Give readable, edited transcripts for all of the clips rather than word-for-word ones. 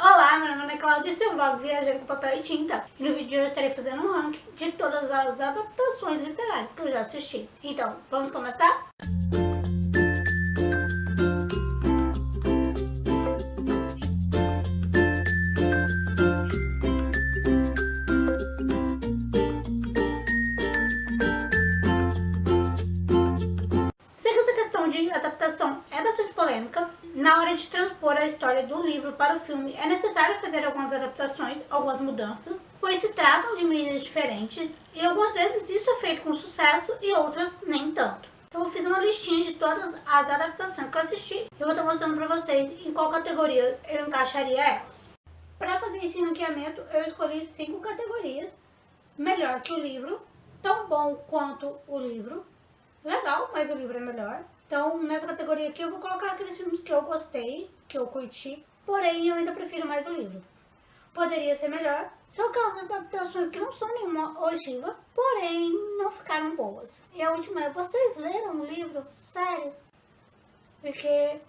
Olá, meu nome é Cláudia e é um blog Viajando com Papel e Tinta. E no vídeo de hoje eu estarei fazendo um ranking de todas as adaptações literárias que eu já assisti. Então, vamos começar? Sei que essa questão de adaptação é bastante polêmica. Na hora de transpor a história do livro para o filme, é necessário fazer algumas adaptações, algumas mudanças, pois se tratam de mídias diferentes e algumas vezes isso é feito com sucesso e outras nem tanto. Então eu fiz uma listinha de todas as adaptações que eu assisti e eu vou estar mostrando para vocês em qual categoria eu encaixaria elas. Para fazer esse ranqueamento, eu escolhi 5 categorias: melhor que o livro, tão bom quanto o livro, legal, mas o livro é melhor. Então, nessa categoria aqui, eu vou colocar aqueles filmes que eu gostei, que eu curti, porém eu ainda prefiro mais o livro. Poderia ser melhor, são aquelas adaptações que não são nenhuma ogiva, porém não ficaram boas. E a última é: vocês leram o livro? Sério? Porque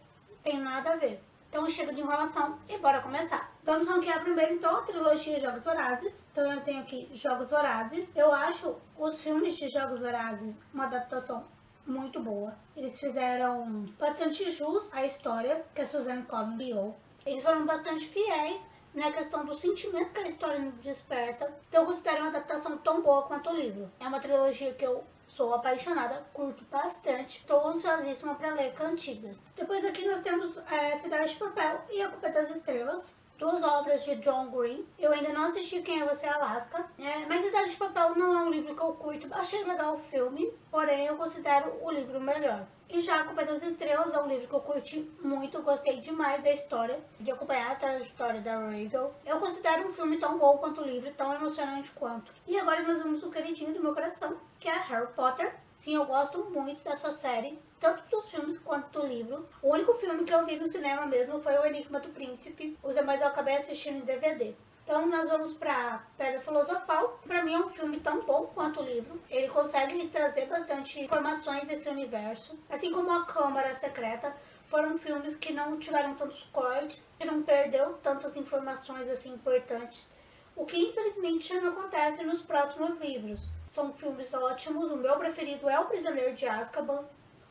tem nada a ver. Então chega de enrolação e bora começar. Vamos ranquear primeiro então a trilogia Jogos Vorazes. Então eu tenho aqui Jogos Vorazes. Eu acho os filmes de Jogos Vorazes uma adaptação muito boa. Eles fizeram bastante jus à história que a Suzanne Collins criou. Eles foram bastante fiéis na questão do sentimento que a história nos desperta. Eu considero uma adaptação tão boa quanto o livro. É uma trilogia que eu sou apaixonada, curto bastante, estou ansiosíssima para ler Cantigas. Depois aqui nós temos Cidade de Papel e A Culpa das Estrelas, duas obras de John Green. Eu ainda não assisti Quem é Você, Alaska, mas Cidade de Papel não é um livro que eu curto. Achei legal o filme, porém eu considero o livro melhor. E já A Culpa das Estrelas é um livro que eu curti muito, gostei demais da história, de acompanhar a trajetória da Rachel. Eu considero um filme tão bom quanto o livro, tão emocionante quanto. E agora nós vamos no queridinho do meu coração, que é Harry Potter. Sim, eu gosto muito dessa série, tanto dos filmes quanto do livro. O único filme que eu vi no cinema mesmo foi O Enigma do Príncipe, os demais eu acabei assistindo em DVD. Então nós vamos para Pedra Filosofal. Para mim é um filme tão bom quanto o livro. Ele consegue trazer bastante informações desse universo. Assim como A Câmara Secreta, foram filmes que não tiveram tantos cortes, que não perdeu tantas informações assim importantes. O que infelizmente já não acontece nos próximos livros. São filmes ótimos, o meu preferido é O Prisioneiro de Azkaban.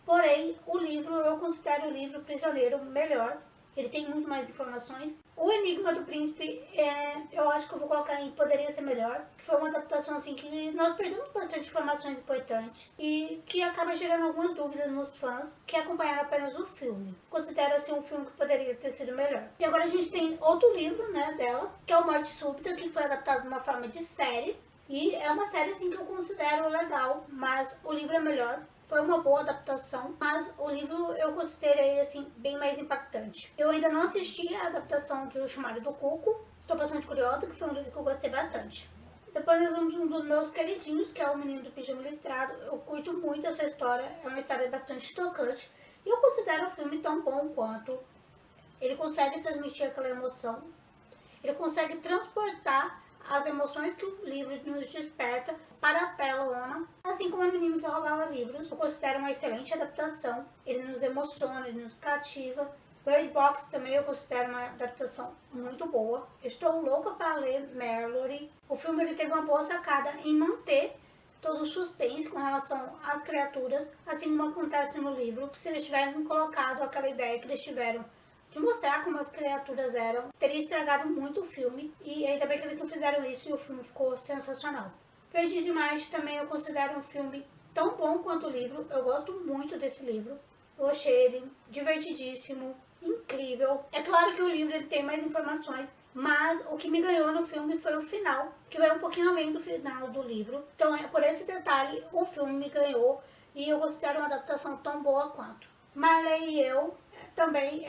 Porém, o livro, eu considero o livro Prisioneiro melhor. Ele tem muito mais informações. O Enigma do Príncipe, eu acho que eu vou colocar em Poderia Ser Melhor, que foi uma adaptação assim que nós perdemos bastante informações importantes e que acaba gerando algumas dúvidas nos fãs que acompanharam apenas o filme. Considero assim um filme que poderia ter sido melhor. E agora a gente tem outro livro, né, dela, que é o Morte Súbita, que foi adaptado de uma forma de série. E é uma série assim que eu considero legal, mas o livro é melhor. Foi uma boa adaptação, mas o livro eu considerei assim bem mais impactante. Eu ainda não assisti a adaptação de O Chamado do Cuco, estou bastante curiosa, que foi um livro que eu gostei bastante. Depois nós vamos um dos meus queridinhos, que é O Menino do Pijama Listrado. Eu curto muito essa história, é uma história bastante tocante. E eu considero o filme tão bom quanto. Ele consegue transmitir aquela emoção, ele consegue transportar as emoções que o livro nos desperta para a telona, assim como o Menino que Roubava Livros. Eu considero uma excelente adaptação, ele nos emociona, ele nos cativa. Bird Box também eu considero uma adaptação muito boa. Estou louca para ler Mallory. O filme ele teve uma boa sacada em manter todo o suspense com relação às criaturas, assim como acontece no livro. Se eles tivessem colocado aquela ideia que eles tiveram de mostrar como as criaturas eram, teria estragado muito o filme, e ainda bem que eles não fizeram isso e o filme ficou sensacional. Perdido em Marte também eu considero um filme tão bom quanto o livro, eu gosto muito desse livro, eu achei ele divertidíssimo, incrível. É claro que o livro ele tem mais informações, mas o que me ganhou no filme foi o final, que vai um pouquinho além do final do livro. Então por esse detalhe o filme me ganhou e eu considero uma adaptação tão boa quanto. Marley e Eu também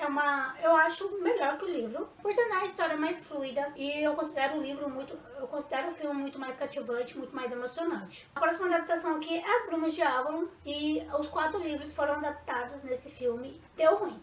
eu acho melhor que o livro, por tornar a história mais fluida, e eu considero o filme muito mais cativante, muito mais emocionante. A próxima adaptação aqui é As Brumas de Avalon, e os 4 livros foram adaptados nesse filme. Deu ruim,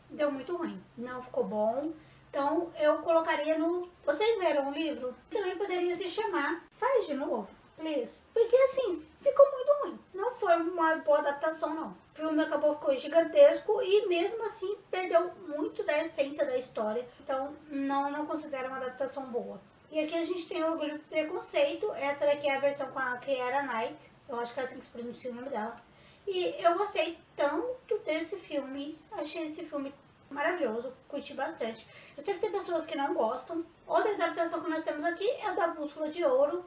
deu muito ruim, não ficou bom. Então eu colocaria no... Vocês leram o livro? Também poderia se chamar Faz de Novo, please. Porque assim, ficou muito ruim. Não foi uma boa adaptação, não. filme ficou gigantesco e mesmo assim perdeu muito da essência da história. Então não considero uma adaptação boa. E aqui a gente tem Orgulho e Preconceito. Essa daqui é a versão com a Keira Knight. Eu acho que é assim que se pronuncia o nome dela. E eu gostei tanto desse filme. Achei esse filme maravilhoso. Curti bastante. Eu sei que tem pessoas que não gostam. Outra adaptação que nós temos aqui é a da Bússola de Ouro.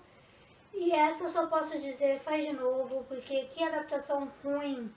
E essa eu só posso dizer, faz de novo, porque que adaptação ruim.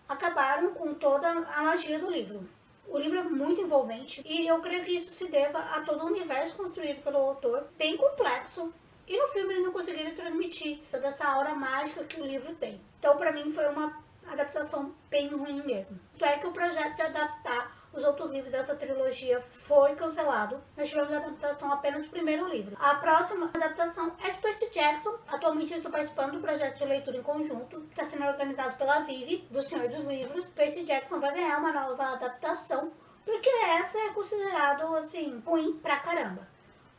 Acabaram com toda a magia do livro. O livro é muito envolvente e eu creio que isso se deva a todo o universo construído pelo autor, bem complexo. E no filme eles não conseguiram transmitir toda essa aura mágica que o livro tem. Então pra mim foi uma adaptação bem ruim mesmo. Tanto é que o projeto de adaptar os outros livros dessa trilogia foi cancelado. Nós tivemos a adaptação apenas do primeiro livro. A próxima adaptação é de Percy Jackson. Atualmente eu estou participando do projeto de leitura em conjunto, que está sendo organizado pela Vivi, do Senhor dos Livros. Percy Jackson vai ganhar uma nova adaptação, porque essa é considerado, assim, ruim pra caramba.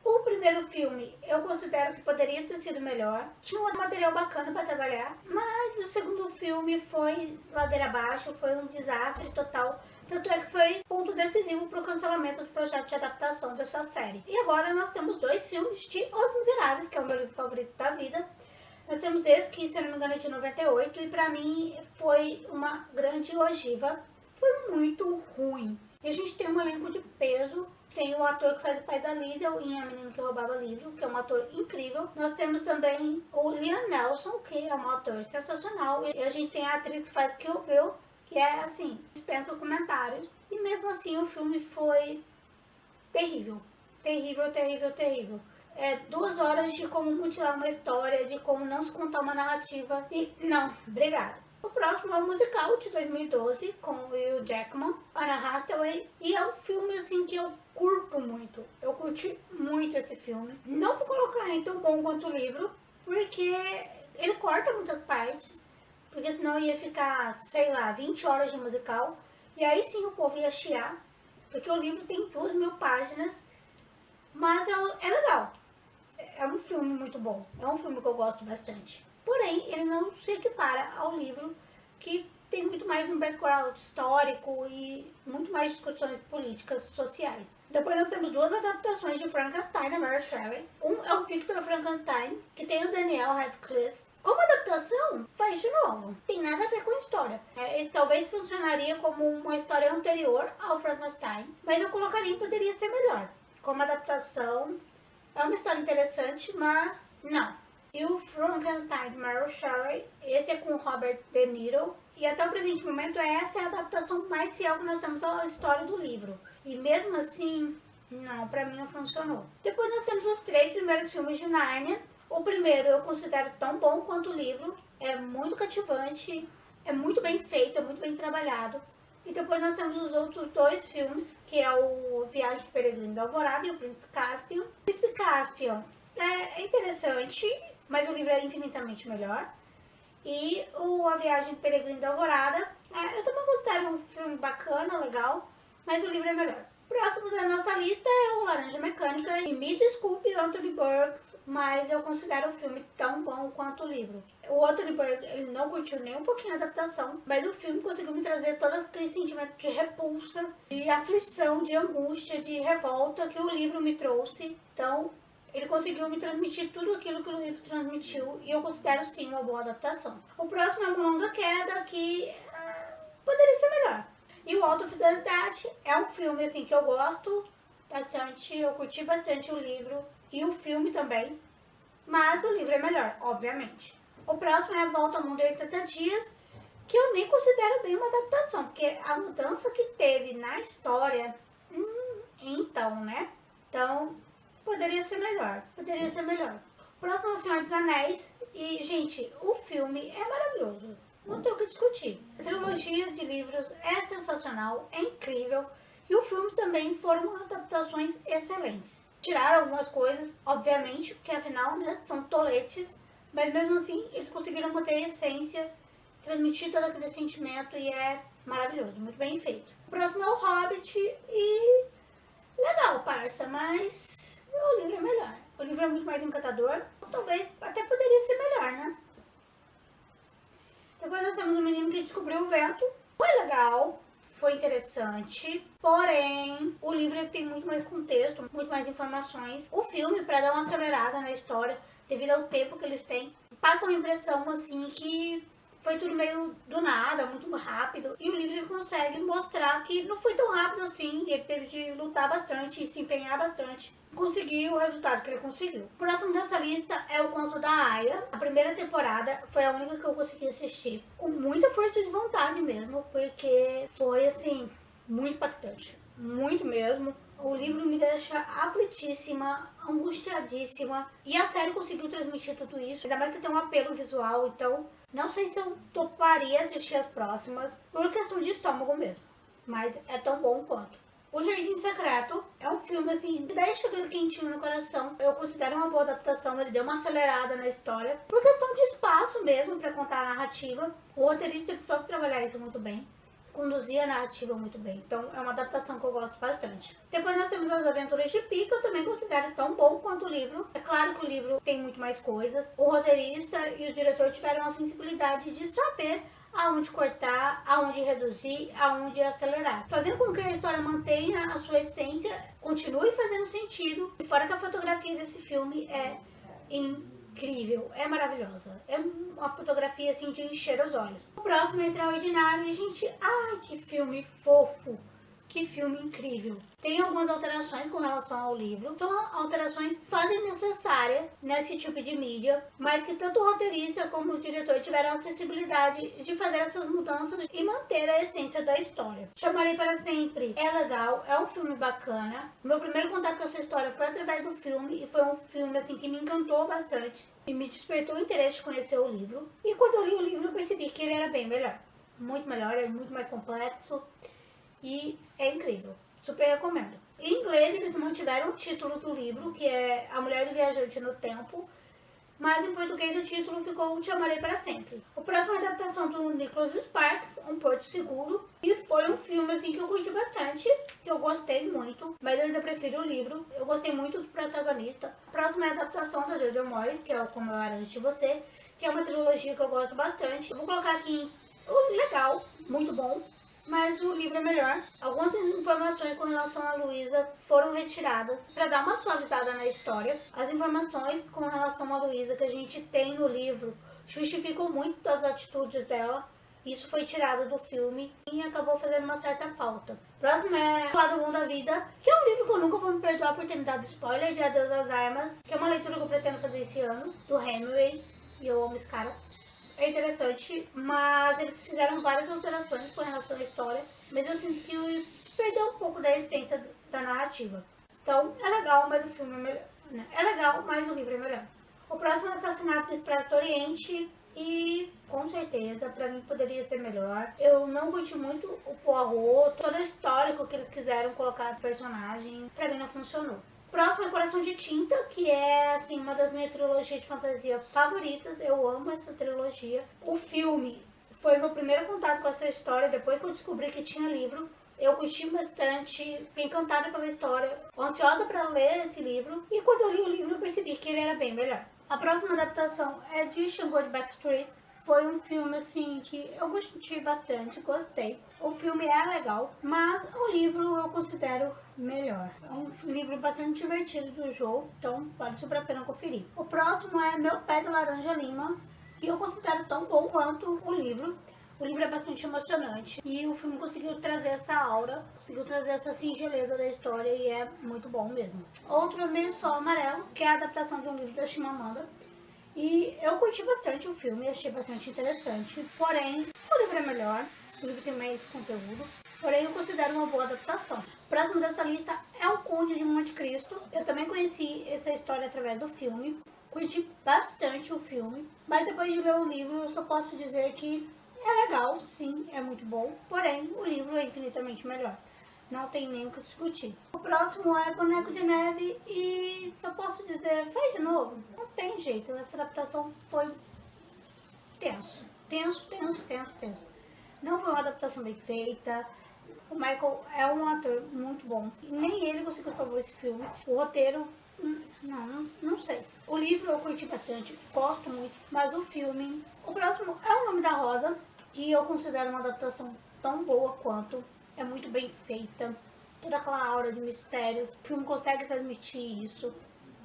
O primeiro filme eu considero que poderia ter sido melhor. Tinha um material bacana para trabalhar, mas o segundo filme foi ladeira abaixo, foi um desastre total. Tanto é que foi ponto decisivo para o cancelamento do projeto de adaptação dessa série. E agora nós temos dois filmes de Os Miseráveis, que é o meu livro favorito da vida. Nós temos esse, que se eu não me engano é de 98, e para mim foi uma grande ogiva. Foi muito ruim. E a gente tem um elenco de peso. Tem o ator que faz o pai da Liesel em A Menina que Roubava Livro, que é um ator incrível. Nós temos também o Liam Neeson, que é um ator sensacional. E a gente tem a atriz que faz Kill Bill, que é assim, dispensa comentários. E mesmo assim o filme foi terrível. Terrível. É 2 horas de como mutilar uma história, de como não se contar uma narrativa. E não, obrigada. O próximo é um musical de 2012, com o Will Jackman, Anna Hathaway, e é um filme assim que eu curto muito. Eu curti muito esse filme. Não vou colocar em tão bom quanto o livro, porque ele corta muitas partes, porque senão ia ficar, sei lá, 20 horas de musical, e aí sim o povo ia chiar, porque o livro tem 2.000 páginas, mas é legal. É um filme muito bom, é um filme que eu gosto bastante. Porém, ele não se equipara ao livro, que tem muito mais um background histórico e muito mais discussões políticas sociais. Depois nós temos 2 adaptações de Frankenstein, da Mary Shelley. Um é o Victor Frankenstein, que tem o Daniel Radcliffe. Como adaptação, faz de novo. Tem nada a ver com a história. Ele talvez funcionaria como uma história anterior ao Frankenstein, mas eu colocaria que poderia ser melhor. Como adaptação, é uma história interessante, mas não. E o Frankenstein de Mary Shelley, esse é com o Robert De Niro. E até o presente momento, essa é a adaptação mais fiel que nós temos à história do livro. E mesmo assim, não, pra mim não funcionou. Depois nós temos os 3 primeiros filmes de Nárnia. O primeiro eu considero tão bom quanto o livro. É muito cativante, é muito bem feito, é muito bem trabalhado. E depois nós temos os outros 2 filmes, que é o Viagem de Peregrino da Alvorada e o Príncipe Caspian. O Príncipe Caspian é interessante, mas o livro é infinitamente melhor. E A Viagem de Peregrino da Alvorada, eu também considero um filme bacana, legal, mas o livro é melhor. O próximo da nossa lista é o Laranja Mecânica. E me desculpe, Anthony Burgess, mas eu considero o filme tão bom quanto o livro. O Anthony Burgess, ele não curtiu nem um pouquinho a adaptação, mas o filme conseguiu me trazer todo aquele sentimento de repulsa, de aflição, de angústia, de revolta que o livro me trouxe. Então, ele conseguiu me transmitir tudo aquilo que o livro transmitiu e eu considero sim uma boa adaptação. O próximo é Uma Longa Queda, que poderia ser melhor. E o Alta Fidelidade é um filme assim que eu gosto bastante, eu curti bastante o livro e o filme também, mas o livro é melhor, obviamente. O próximo é A Volta ao Mundo em 80 Dias, que eu nem considero bem uma adaptação, porque a mudança que teve na história, então, né? Então, poderia ser melhor. O próximo é O Senhor dos Anéis. E, gente, o filme é maravilhoso. Não tem o que discutir. A trilogia de livros é sensacional, é incrível. E os filmes também foram adaptações excelentes. Tiraram algumas coisas, obviamente, porque afinal, né, são toletes. Mas mesmo assim, eles conseguiram manter a essência, transmitir todo aquele sentimento e é maravilhoso, muito bem feito. O próximo é O Hobbit e... legal, parça, mas o livro é melhor. O livro é muito mais encantador. Talvez até poderia ser melhor, né? Depois nós temos O Menino que Descobriu o Vento. Foi legal, foi interessante, porém o livro tem muito mais contexto, muito mais informações. O filme, para dar uma acelerada na história, devido ao tempo que eles têm, passa uma impressão assim que foi tudo meio do nada, muito rápido. E o livro ele consegue mostrar que não foi tão rápido assim, ele teve de lutar bastante e se empenhar bastante. Conseguiu o resultado que ele conseguiu. O próximo dessa lista é O Conto da Aia. A primeira temporada foi a única que eu consegui assistir com muita força de vontade mesmo, porque foi assim, muito impactante. Muito mesmo. O livro me deixa aflitíssima, angustiadíssima. E a série conseguiu transmitir tudo isso. Ainda mais que tem um apelo visual, então não sei se eu toparia assistir as próximas, por questão de estômago mesmo. Mas é tão bom quanto. O Jardim Secreto é um filme assim, que deixa aquele quentinho no coração. Eu considero uma boa adaptação, ele deu uma acelerada na história. Por questão de espaço mesmo, para contar a narrativa. O roteirista ele soube trabalhar isso muito bem. Conduzir a narrativa muito bem. Então é uma adaptação que eu gosto bastante. Depois nós temos As Aventuras de Pi, que eu também considero tão bom quanto o livro. É claro que o livro tem muito mais coisas. O roteirista e o diretor tiveram a sensibilidade de saber aonde cortar, aonde reduzir, aonde acelerar. Fazendo com que a história mantenha a sua essência, continue fazendo sentido. E fora que a fotografia desse filme é incrível, é maravilhosa. É uma fotografia assim de encher os olhos. O próximo é Extraordinário e, gente, ai que filme fofo. Que filme incrível. Tem algumas alterações com relação ao livro. São alterações que fazem necessárias nesse tipo de mídia, mas que tanto o roteirista como o diretor tiveram a acessibilidade de fazer essas mudanças e manter a essência da história. Chamarei para Sempre é legal, é um filme bacana. Meu primeiro contato com essa história foi através do filme, e foi um filme assim que me encantou bastante e me despertou o interesse de conhecer o livro. E quando eu li o livro eu percebi que ele era bem melhor. Muito melhor, é muito mais complexo. E é incrível. Super recomendo. Em inglês, eles mantiveram o título do livro, que é A Mulher do Viajante no Tempo, mas em português o título ficou Te Amarei para Sempre. O próximo é a adaptação do Nicholas Sparks, Um Porto Seguro, e foi um filme assim que eu curti bastante, que eu gostei muito, mas eu ainda prefiro o livro. Eu gostei muito do protagonista. A próxima é a adaptação da Jojo Moyes, que é o Como Eu Era Antes de Você, que é uma trilogia que eu gosto bastante. Eu vou colocar aqui o legal, muito bom. Mas o livro é melhor. Algumas informações com relação a Luísa foram retiradas para dar uma suavizada na história. As informações com relação a Luísa que a gente tem no livro justificam muito as atitudes dela. Isso foi tirado do filme e acabou fazendo uma certa falta. Próximo é Lado Bom da Vida, que é um livro que eu nunca vou me perdoar por ter me dado spoiler, de Adeus às Armas, que é uma leitura que eu pretendo fazer esse ano, do Hemingway, e eu amo esse cara. É interessante, mas eles fizeram várias alterações com relação à história, mas eu sinto que se perdeu um pouco da essência da narrativa. Então, é legal, mas o filme é melhor. Né? É legal, mas o livro é melhor. O próximo é Assassinato do Expresso do Oriente, e com certeza, pra mim, poderia ser melhor. Eu não curti muito o Poirot, todo o histórico que eles quiseram colocar do personagem, pra mim não funcionou. Próximo é Coração de Tinta, que é assim, uma das minhas trilogias de fantasia favoritas. Eu amo essa trilogia. O filme foi meu primeiro contato com essa história, depois que eu descobri que tinha livro. Eu curti bastante, fiquei encantada pela história, ansiosa para ler esse livro. E quando eu li o livro eu percebi que ele era bem melhor. A próxima adaptação é de Xangô de Backstreet. Foi um filme assim que eu gostei bastante, gostei. O filme é legal, mas o livro eu considero melhor. É um livro bastante divertido do jogo, então vale super a pena conferir. O próximo é Meu Pé de Laranja Lima, que eu considero tão bom quanto o livro. O livro é bastante emocionante e o filme conseguiu trazer essa aura, conseguiu trazer essa singeleza da história e é muito bom mesmo. Outro é Meio Sol Amarelo, que é a adaptação de um livro da Chimamanda. E eu curti bastante o filme, achei bastante interessante. Porém, o livro é melhor, o livro tem mais conteúdo. Porém, eu considero uma boa adaptação. O próximo dessa lista é O Conde de Monte Cristo. Eu também conheci essa história através do filme. Curti bastante o filme. Mas depois de ler o livro, eu só posso dizer que é legal, sim, é muito bom. Porém, o livro é infinitamente melhor. Não tem nem o que discutir. O próximo é Boneco de Neve e só posso dizer, faz de novo. Não tem jeito, essa adaptação foi tenso. Tenso. Não foi uma adaptação bem feita. O Michael é um ator muito bom. E nem ele conseguiu salvar esse filme. O roteiro, não sei. O livro eu curti bastante, gosto muito. Mas o filme... O próximo é O Nome da Rosa, que eu considero uma adaptação tão boa quanto. É muito bem feita. Toda aquela aura de mistério. O filme consegue transmitir isso.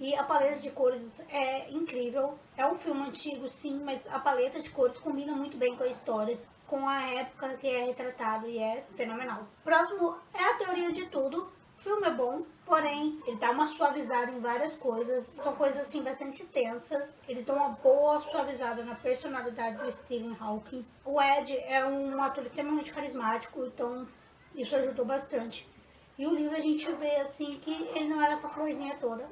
E a paleta de cores é incrível. É um filme antigo, sim, mas a paleta de cores combina muito bem com a história, com a época que é retratado e é fenomenal. Próximo é A Teoria de Tudo. O filme é bom, porém ele dá uma suavizada em várias coisas. São coisas assim bastante tensas. Eles dão uma boa suavizada na personalidade do Stephen Hawking. O Ed é um ator extremamente carismático, então isso ajudou bastante. E o livro a gente vê assim que ele não era essa florzinha toda.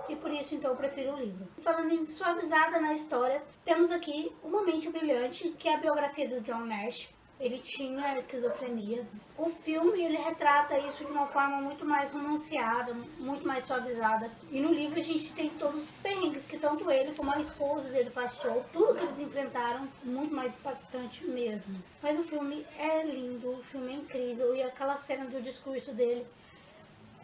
E por isso, então, eu prefiro o livro. Falando em suavizada na história, temos aqui Uma Mente Brilhante, que é a biografia do John Nash. Ele tinha esquizofrenia. O filme, ele retrata isso de uma forma muito mais romanceada, muito mais suavizada. E no livro a gente tem todos os perrengues que tanto ele como a esposa dele passou. Tudo que eles enfrentaram, muito mais impactante mesmo. Mas o filme é lindo, o filme é incrível. E aquela cena do discurso dele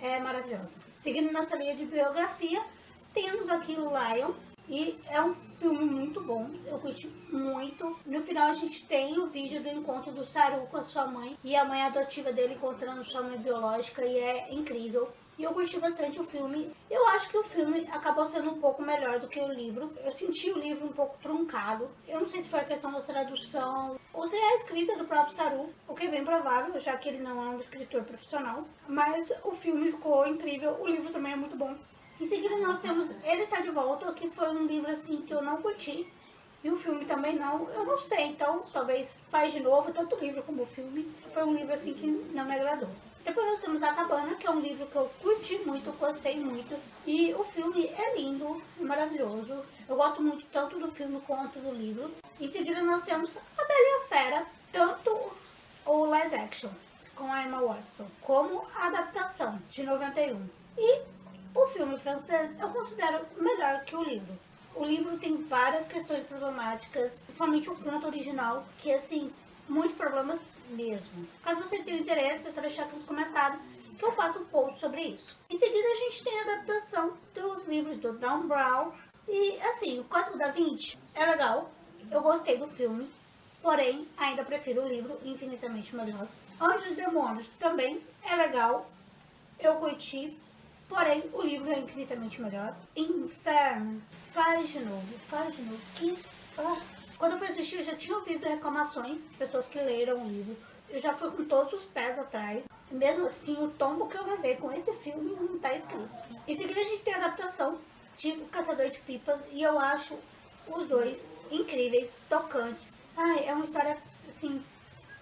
é maravilhosa. Seguindo nossa linha de biografia, temos aqui o Lion, e é um filme muito bom, eu curti muito. No final a gente tem o vídeo do encontro do Saru com a sua mãe, e a mãe adotiva dele encontrando sua mãe biológica, e é incrível. E eu curti bastante o filme. Eu acho que o filme acabou sendo um pouco melhor do que o livro. Eu senti o livro um pouco truncado. Eu não sei se foi a questão da tradução ou se é a escrita do próprio Saru, o que é bem provável, já que ele não é um escritor profissional. Mas o filme ficou incrível, o livro também é muito bom. Em seguida nós temos Ele Está de Volta, que foi um livro assim que eu não curti. E o filme também não, eu não sei, então talvez faz de novo, tanto o livro como o filme. Foi um livro assim que não me agradou. Depois nós temos A Cabana, que é um livro que eu curti muito, gostei muito. E o filme é lindo, maravilhoso. Eu gosto muito tanto do filme quanto do livro. Em seguida nós temos A Bela e a Fera, tanto o live action com a Emma Watson, como a adaptação de 91. E o filme francês eu considero melhor que o livro. O livro tem várias questões problemáticas, principalmente o conto original, que assim, muitos problemas mesmo. Caso vocês tenham interesse, é só deixar aqui nos comentários que eu faço um post sobre isso. Em seguida a gente tem a adaptação dos livros do Dan Brown. E assim, o Código da Vinci é legal, eu gostei do filme, porém ainda prefiro o livro infinitamente melhor. Anjos e Demônios também é legal, eu curti, porém o livro é infinitamente melhor. Inferno, faz de novo, que... Quando eu fui assistir, eu já tinha ouvido reclamações de pessoas que leram o livro. Eu já fui com todos os pés atrás. Mesmo assim, o tombo que eu levei com esse filme não está escrito. Em seguida, a gente tem a adaptação de O Caçador de Pipas. E eu acho os dois incríveis, tocantes. Ai, é uma história, assim,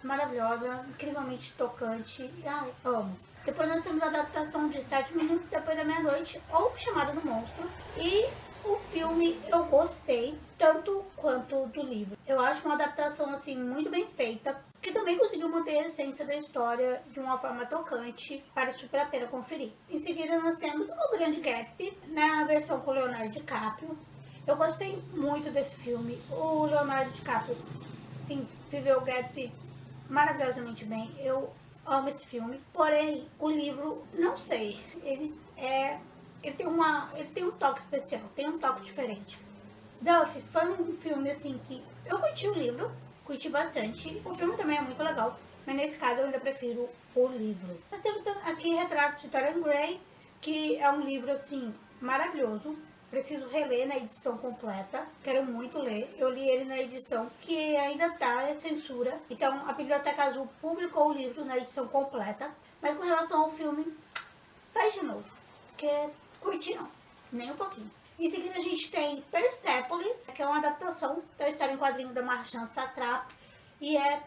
maravilhosa, incrivelmente tocante. Ai, amo. Depois nós temos a adaptação de 7 Minutos Depois da Meia-Noite, ou Chamada do Monstro. E o filme eu gostei tanto quanto do livro. Eu acho uma adaptação assim muito bem feita, que também conseguiu manter a essência da história de uma forma tocante, vale super a pena conferir. Em seguida nós temos O Grande Gatsby, na versão com Leonardo DiCaprio. Eu gostei muito desse filme. O Leonardo DiCaprio, sim, viveu o Gatsby maravilhosamente bem. Eu amo esse filme. Porém, o livro, não sei, ele tem um toque especial, tem um toque diferente. Duff foi um filme assim que eu curti o livro, curti bastante. O filme também é muito legal, mas nesse caso eu ainda prefiro o livro. Nós temos aqui Retrato de Dorian Gray, que é um livro assim maravilhoso. Preciso reler na edição completa, quero muito ler. Eu li ele na edição que ainda tá em censura, então a Biblioteca Azul publicou o livro na edição completa. Mas com relação ao filme, faz de novo, porque curti não, nem um pouquinho. Em seguida a gente tem Persepolis, que é uma adaptação da história em quadrinho da Marchand Satrap, e é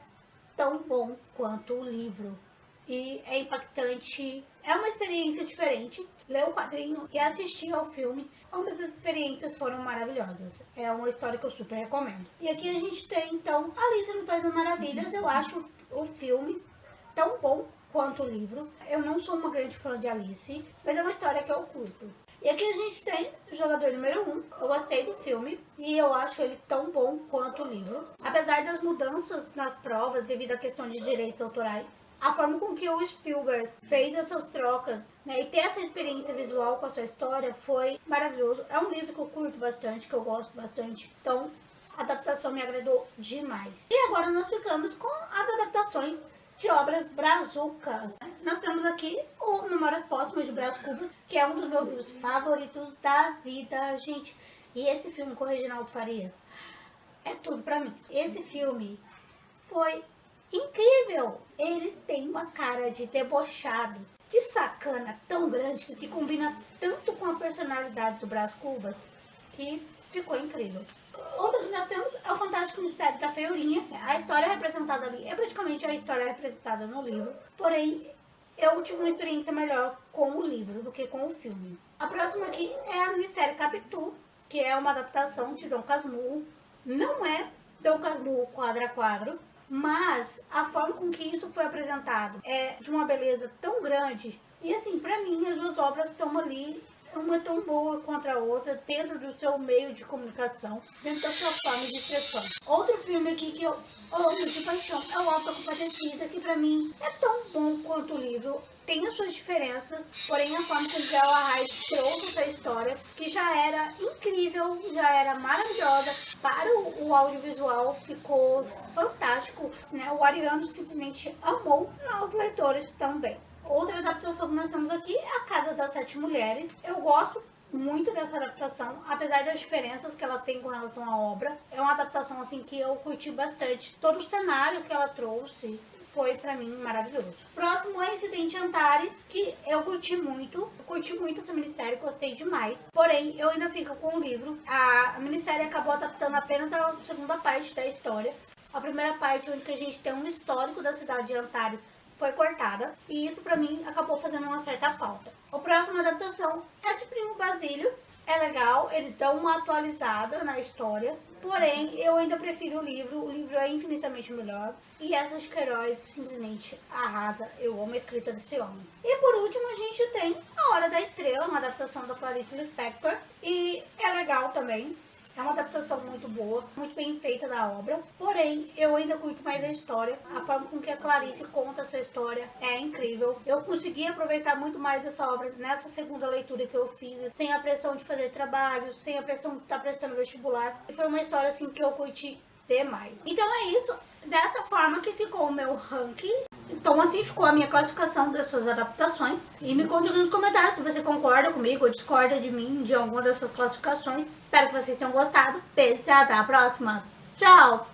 tão bom quanto o livro. E é impactante, é uma experiência diferente, ler o quadrinho e assistir ao filme. Ambas as experiências foram maravilhosas, é uma história que eu super recomendo. E aqui a gente tem então Alice no País das Maravilhas. Eu acho o filme tão bom quanto o livro. Eu não sou uma grande fã de Alice, mas é uma história que eu curto. E aqui a gente tem Jogador número 1. Eu gostei do filme e eu acho ele tão bom quanto o livro. Apesar das mudanças nas provas devido à questão de direitos autorais, A forma com que o Spielberg fez essas trocas, né, e ter essa experiência visual com a sua história foi maravilhoso. É um livro que eu curto bastante, que eu gosto bastante. Então, a adaptação me agradou demais. E agora nós ficamos com as adaptações de obras brazucas. Nós temos aqui o Memórias Póstumas de Brás Cubas, que é um dos meus livros favoritos da vida, gente. E esse filme com o Reginaldo Faria é tudo pra mim. Esse filme foi incrível. Ele tem uma cara de debochado, de sacana tão grande que combina tanto com a personalidade do Brás Cubas que ficou incrível. Outro que nós temos é o Fantástico Mistério da Feiurinha. A história representada ali é praticamente a história representada no livro, porém eu tive uma experiência melhor com o livro do que com o filme. A próxima aqui é a minissérie Capitu, que é uma adaptação de Dom Casmurro. Não é Dom Casmurro quadro a quadro, mas a forma com que isso foi apresentado é de uma beleza tão grande. E assim, pra mim, as duas obras estão ali, uma tão boa quanto a outra, dentro do seu meio de comunicação, dentro da sua forma de expressão. Outro filme aqui que eu amo de paixão é o Auto da Compadecida, que pra mim é tão bom quanto o livro. Tem as suas diferenças, porém a forma como Miguel Arraes trouxe essa história, que já era incrível, já era maravilhosa, para o audiovisual ficou fantástico, né? O Ariano simplesmente amou, os leitores também. Outra adaptação que nós temos aqui é A Casa das Sete Mulheres. Eu gosto muito dessa adaptação, apesar das diferenças que ela tem com relação à obra. É uma adaptação assim que eu curti bastante. Todo o cenário que ela trouxe foi pra mim maravilhoso. Próximo é Incidente Antares, que eu curti muito essa minissérie, gostei demais. Porém, eu ainda fico com o livro. A minissérie acabou adaptando apenas a segunda parte da história. A primeira parte, onde que a gente tem um histórico da cidade de Antares, foi cortada, e isso pra mim acabou fazendo uma certa falta. A próxima adaptação é de Primo Basílio. É legal, eles dão uma atualizada na história, porém eu ainda prefiro o livro é infinitamente melhor, e essa de Queiroz simplesmente arrasa. Eu amo a escrita desse homem. E por último a gente tem A Hora da Estrela, uma adaptação da Clarice Lispector, e é legal também. É uma adaptação muito boa, muito bem feita da obra, porém eu ainda curto mais a história. A forma com que a Clarice conta essa história é incrível. Eu consegui aproveitar muito mais dessa obra nessa segunda leitura que eu fiz, sem a pressão de fazer trabalhos, sem a pressão de estar prestando vestibular. E foi uma história assim que eu curti demais. Então é isso, dessa forma que ficou o meu ranking. Então assim ficou a minha classificação dessas adaptações. E me conte aqui nos comentários se você concorda comigo ou discorda de mim de alguma dessas classificações. Espero que vocês tenham gostado. Beijo e até a próxima. Tchau!